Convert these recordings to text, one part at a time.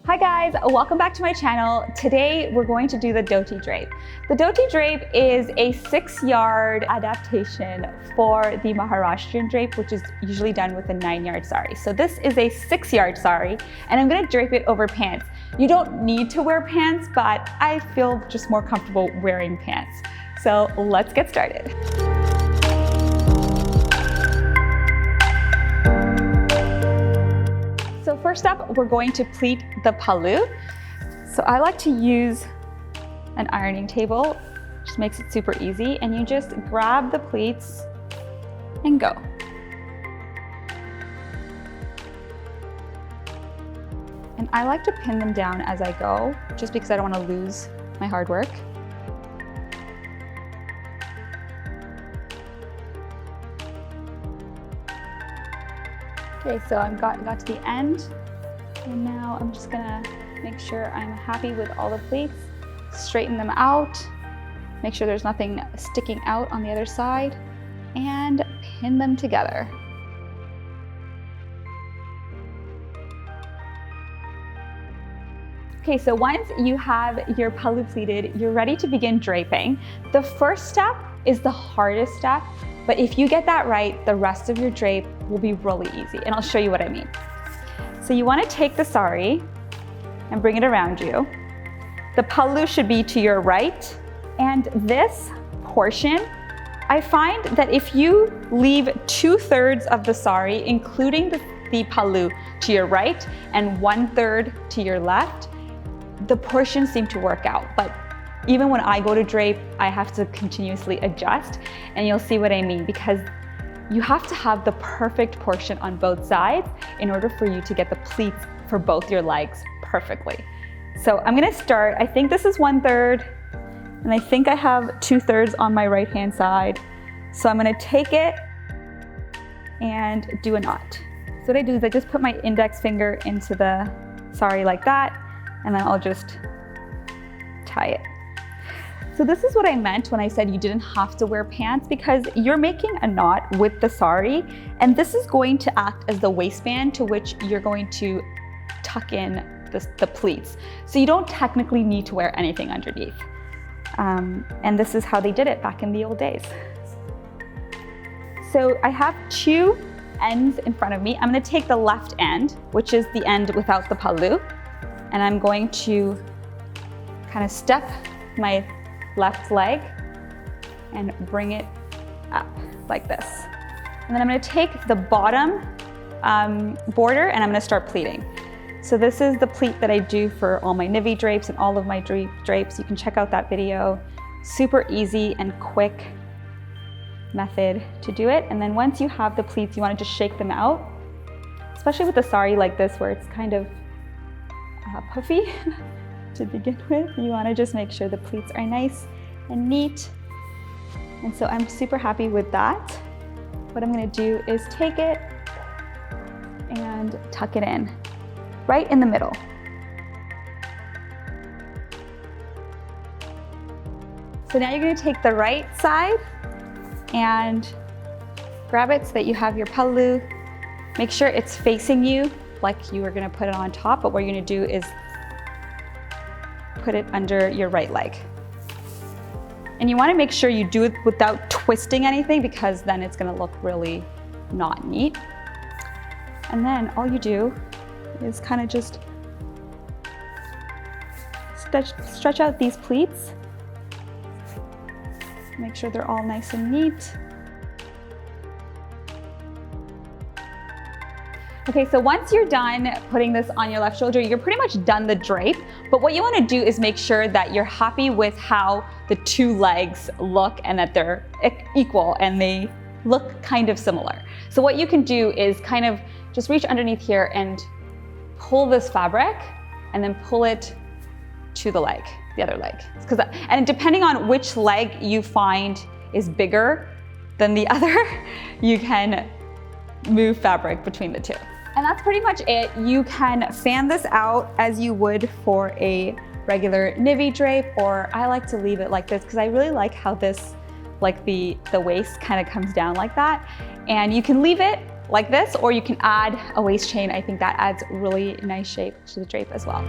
Hi guys, welcome back to my channel. Today we're going to do the Dhoti Drape. The Dhoti Drape is a 6-yard adaptation for the Maharashtrian drape, which is usually done with a 9-yard sari. So this is a 6-yard sari, and I'm gonna drape it over pants. You don't need to wear pants, but I feel just more comfortable wearing pants. So let's get started. So first up, we're going to pleat the pallu. So I like to use an ironing table, which makes it super easy, and you just grab the pleats and go. And I like to pin them down as I go, just because I don't want to lose my hard work. Okay, so I've got to the end, and now I'm just gonna make sure I'm happy with all the pleats, straighten them out, make sure there's nothing sticking out on the other side, and pin them together. Okay, so once you have your pallu pleated, you're ready to begin draping. The first step is the hardest step, but if you get that right, the rest of your drape will be really easy, and I'll show you what I mean. So you want to take the sari and bring it around you. The pallu should be to your right, and this portion, I find that if you leave 2/3 of the sari, including the pallu, to your right and 1/3 to your left, the portions seem to work out. But even when I go to drape, I have to continuously adjust, and you'll see what I mean, because you have to have the perfect portion on both sides in order for you to get the pleats for both your legs perfectly. So I'm gonna start, I think this is 1/3, and I think I have 2/3 on my right-hand side. So I'm gonna take it and do a knot. So what I do is I just put my index finger into the sari like that, and then I'll just tie it. So this is what I meant when I said you didn't have to wear pants, because you're making a knot with the sari, and this is going to act as the waistband to which you're going to tuck in the pleats. So you don't technically need to wear anything underneath. And this is how they did it back in the old days. So I have 2 ends in front of me. I'm gonna take the left end, which is the end without the pallu, and I'm going to kind of step my left leg and bring it up like this. And then I'm gonna take the bottom border and I'm gonna start pleating. So this is the pleat that I do for all my Nivi drapes and all of my drapes. You can check out that video. Super easy and quick method to do it. And then once you have the pleats, you wanna just shake them out, especially with the sari like this where it's kind of puffy. To begin with, you want to just make sure the pleats are nice and neat. And so I'm super happy with that. What I'm going to do is take it and tuck it in right in the middle. So now you're going to take the right side and grab it so that you have your pallu. Make sure it's facing you like you were going to put it on top, but what you're going to do is put it under your right leg. And you want to make sure you do it without twisting anything, because then it's going to look really not neat. And then all you do is kind of just stretch out these pleats. Make sure they're all nice and neat. Okay, so once you're done putting this on your left shoulder, you're pretty much done the drape. But what you want to do is make sure that you're happy with how the 2 legs look and that they're equal and they look kind of similar. So what you can do is kind of just reach underneath here and pull this fabric and then pull it to the leg, the other leg. And depending on which leg you find is bigger than the other, you can move fabric between the 2. And that's pretty much it. You can fan this out as you would for a regular Nivi drape, or I like to leave it like this because I really like how this, like the waist kind of comes down like that. And you can leave it like this, or you can add a waist chain. I think that adds really nice shape to the drape as well.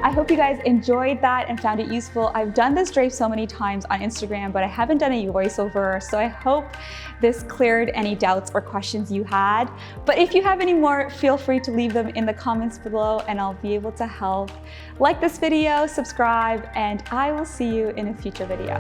I hope you guys enjoyed that and found it useful. I've done this drape so many times on Instagram, but I haven't done a voiceover, so I hope this cleared any doubts or questions you had. But if you have any more, feel free to leave them in the comments below and I'll be able to help. Like this video, subscribe, and I will see you in a future video.